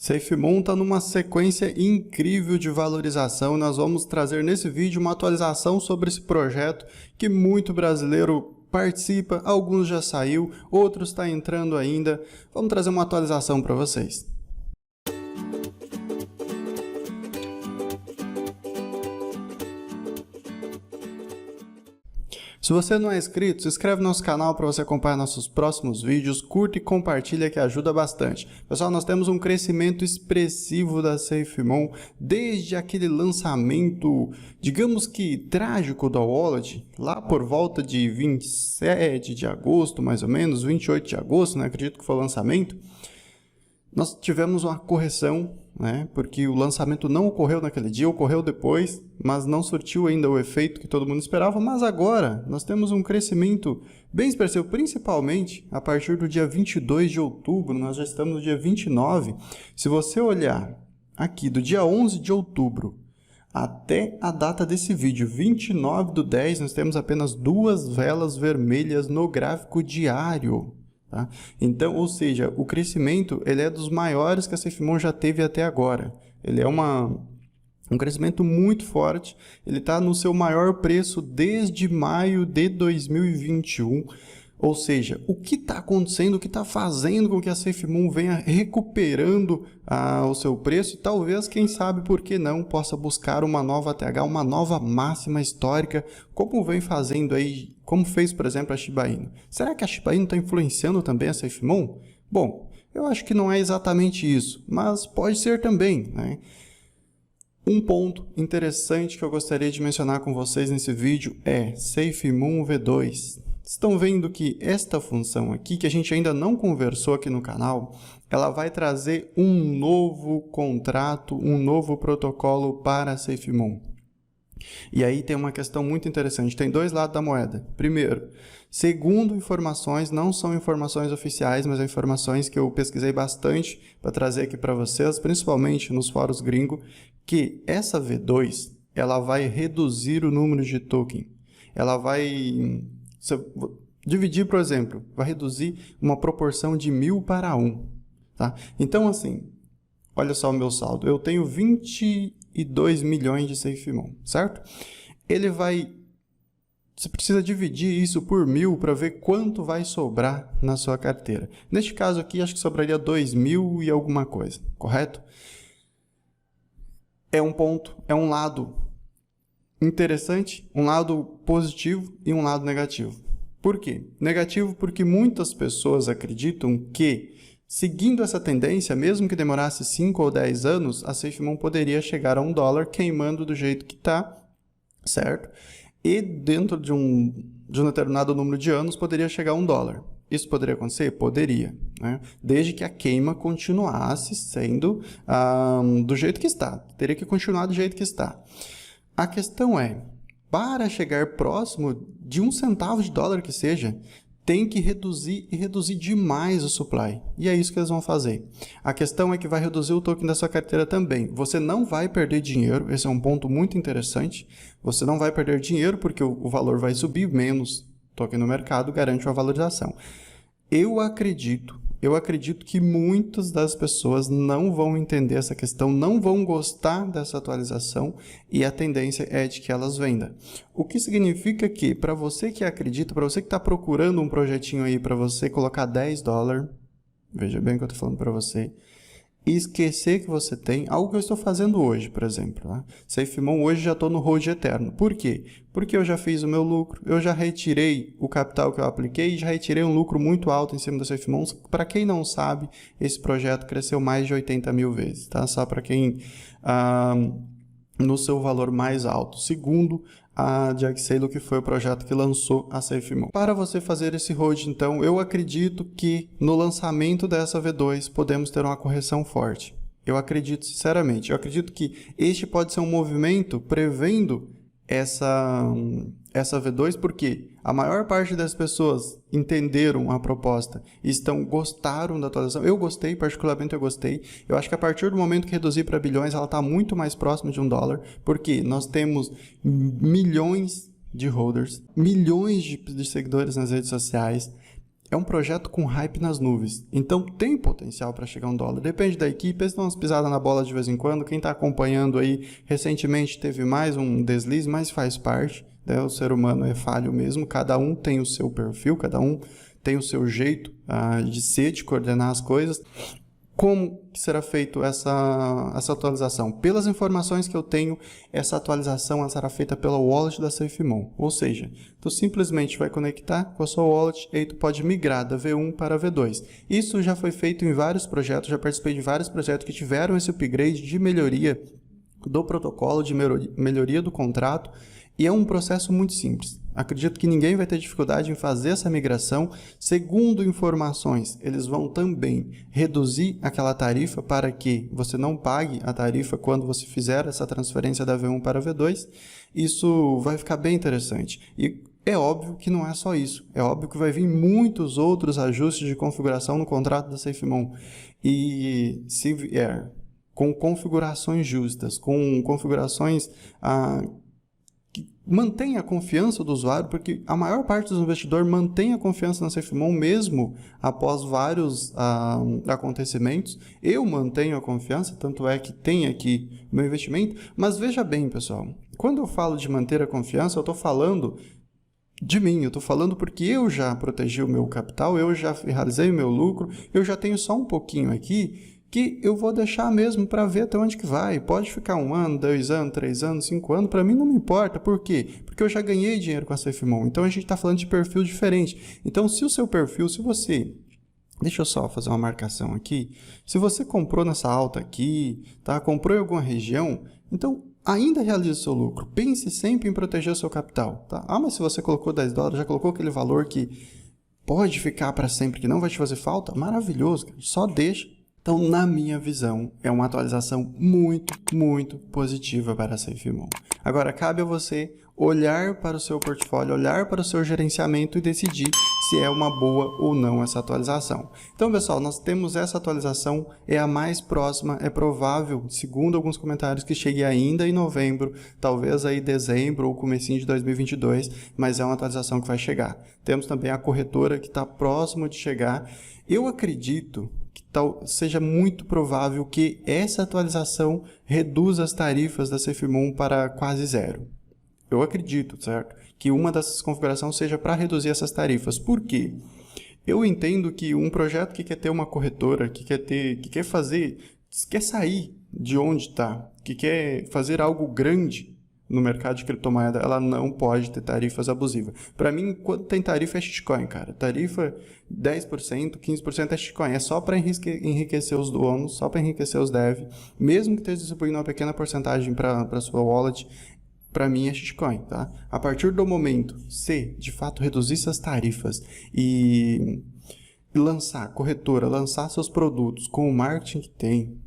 SafeMoon está numa sequência incrível de valorização. Nós vamos trazer nesse vídeo uma atualização sobre esse projeto que muito brasileiro participa, alguns já saiu, outros está entrando ainda. Vamos trazer uma atualização para vocês. Se você não é inscrito, se inscreve no nosso canal para você acompanhar nossos próximos vídeos, curta e compartilha que ajuda bastante. Pessoal, nós temos um crescimento expressivo da SafeMoon desde aquele lançamento, digamos que trágico da Wallet, lá por volta de 27 de agosto, mais ou menos, 28 de agosto, né? Acredito que foi o lançamento. Nós tivemos uma correção, né? Porque o lançamento não ocorreu naquele dia, ocorreu depois, mas não surtiu ainda o efeito que todo mundo esperava. Mas agora nós temos um crescimento bem expressivo, principalmente a partir do dia 22 de outubro, nós já estamos no dia 29. Se você olhar aqui do dia 11 de outubro até a data desse vídeo, 29/10, nós temos apenas 2 velas vermelhas no gráfico diário. Tá? Então, ou seja, o crescimento ele é dos maiores que a SafeMoon já teve até agora. Ele é um crescimento muito forte, ele está no seu maior preço desde maio de 2021. Ou seja, o que está acontecendo, o que está fazendo com que a SafeMoon venha recuperando o seu preço e talvez, quem sabe, por que não, possa buscar uma nova ATH, uma nova máxima histórica, como vem fazendo aí, como fez, por exemplo, a Shiba Inu. Será que a Shiba Inu está influenciando também a SafeMoon? Bom, eu acho que não é exatamente isso, mas pode ser também, né? Um ponto interessante que eu gostaria de mencionar com vocês nesse vídeo é SafeMoon V2. Estão vendo que esta função aqui, que a gente ainda não conversou aqui no canal, ela vai trazer um novo contrato, um novo protocolo para a SafeMoon. E aí tem uma questão muito interessante, tem dois lados da moeda. Primeiro, segundo informações, não são informações oficiais, mas informações que eu pesquisei bastante para trazer aqui para vocês, principalmente nos fóruns gringos, que essa V2, ela vai reduzir o número de token. Ela vai... Se eu dividir, por exemplo, vai reduzir uma proporção de 1000 para 1. Tá? Então, assim, olha só o meu saldo. Eu tenho 22 milhões de SafeMoon, certo? Ele vai... Você precisa dividir isso por 1000 para ver quanto vai sobrar na sua carteira. Neste caso aqui, acho que sobraria 2000 e alguma coisa, correto? É um ponto, é um lado interessante, um lado positivo e um lado negativo. Por quê? Negativo porque muitas pessoas acreditam que, seguindo essa tendência, mesmo que demorasse 5 ou 10 anos, a SafeMoon poderia chegar a $1 queimando do jeito que está, certo? E dentro de um determinado número de anos poderia chegar a $1. Isso poderia acontecer? Poderia, né? Desde que a queima continuasse sendo do jeito que está. Teria que continuar do jeito que está. A questão é, para chegar próximo de $1 que seja, tem que reduzir e reduzir demais o supply. E é isso que eles vão fazer. A questão é que vai reduzir o token da sua carteira também. Você não vai perder dinheiro, esse é um ponto muito interessante. Você não vai perder dinheiro porque o valor vai subir, menos token no mercado garante uma valorização. Eu acredito que muitas das pessoas não vão entender essa questão, não vão gostar dessa atualização e a tendência é de que elas vendam. O que significa que, para você que acredita, para você que está procurando um projetinho aí para você colocar $10, veja bem o que eu estou falando para você, e esquecer que você tem, algo que eu estou fazendo hoje, por exemplo. Né? SafeMoon hoje já estou no hold eterno. Por quê? Porque eu já fiz o meu lucro, eu já retirei o capital que eu apliquei, já retirei um lucro muito alto em cima da SafeMoon. Para quem não sabe, esse projeto cresceu mais de 80 mil vezes, tá? Só para quem... no seu valor mais alto, segundo a Jaxalo, que foi o projeto que lançou a SafeMoon. Para você fazer esse hold, então, eu acredito que no lançamento dessa V2 podemos ter uma correção forte. Eu acredito sinceramente, eu acredito que este pode ser um movimento prevendo essa V2, porque a maior parte das pessoas entenderam a proposta e gostaram da atualização. Eu gostei, particularmente eu gostei. Eu acho que a partir do momento que reduzir para bilhões, ela está muito mais próxima de $1, porque nós temos milhões de holders, milhões de seguidores nas redes sociais. é um projeto com hype nas nuvens, então tem potencial para chegar a $1. Depende da equipe, eles dão umas pisadas na bola de vez em quando. Quem está acompanhando aí, recentemente teve mais um deslize, mas faz parte, né? O ser humano é falho mesmo, cada um tem o seu perfil, cada um tem o seu jeito de ser, de coordenar as coisas. Como que será feita essa atualização? Pelas informações que eu tenho, essa atualização será feita pela wallet da SafeMon. Ou seja, tu simplesmente vai conectar com a sua wallet e tu pode migrar da V1 para V2. Isso já foi feito em vários projetos, já participei de vários projetos que tiveram esse upgrade de melhoria do protocolo, de melhoria do contrato, e é um processo muito simples. Acredito que ninguém vai ter dificuldade em fazer essa migração. Segundo informações, eles vão também reduzir aquela tarifa para que você não pague a tarifa quando você fizer essa transferência da V1 para a V2. Isso vai ficar bem interessante. E é óbvio que não é só isso. É óbvio que vai vir muitos outros ajustes de configuração no contrato da SafeMon. E se vier com configurações justas, com configurações que mantenha a confiança do usuário, porque a maior parte dos investidores mantém a confiança na SafeMon mesmo após vários acontecimentos. Eu mantenho a confiança, tanto é que tem aqui meu investimento, mas veja bem, pessoal, quando eu falo de manter a confiança, eu estou falando de mim, eu estou falando porque eu já protegi o meu capital, eu já realizei o meu lucro, eu já tenho só um pouquinho aqui, que eu vou deixar mesmo para ver até onde que vai. Pode ficar 1 ano, 2 anos, 3 anos, 5 anos, para mim não me importa. Por quê? Porque eu já ganhei dinheiro com a SafeMon. Então a gente está falando de perfil diferente. Então se o seu perfil, se você... Deixa eu só fazer uma marcação aqui. Se você comprou nessa alta aqui, tá? Comprou em alguma região, então ainda realiza o seu lucro. Pense sempre em proteger o seu capital, tá? Mas se você colocou $10, já colocou aquele valor que pode ficar para sempre, que não vai te fazer falta, maravilhoso, cara. Só deixa. Então, na minha visão, é uma atualização muito, muito positiva para a SafeMon. Agora, cabe a você olhar para o seu portfólio, olhar para o seu gerenciamento e decidir se é uma boa ou não essa atualização. Então, pessoal, nós temos essa atualização, é a mais próxima, é provável, segundo alguns comentários, que chegue ainda em novembro, talvez aí dezembro ou comecinho de 2022, mas é uma atualização que vai chegar. Temos também a corretora que está próximo de chegar. Eu acredito que seja muito provável que essa atualização reduza as tarifas da SafeMon para quase zero. Eu acredito, certo? Que uma dessas configurações seja para reduzir essas tarifas. Por quê? Eu entendo que um projeto que quer ter uma corretora, que quer sair de onde está, que quer fazer algo grande no mercado de criptomoeda, ela não pode ter tarifas abusivas. Para mim, quando tem tarifa é shitcoin, cara. Tarifa 10%, 15% é shitcoin. É só para enriquecer os donos, só para enriquecer os devs. Mesmo que esteja distribuindo uma pequena porcentagem para sua wallet, para mim é shitcoin, tá? A partir do momento, se de fato reduzir essas tarifas e lançar corretora, lançar seus produtos com o marketing que tem,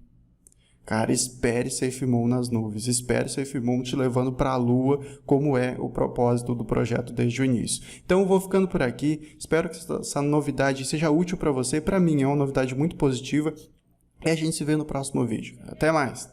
cara, espere SafeMon nas nuvens, espere SafeMon te levando para a lua, como é o propósito do projeto desde o início. Então eu vou ficando por aqui, espero que essa novidade seja útil para você, para mim é uma novidade muito positiva, e a gente se vê no próximo vídeo. Até mais!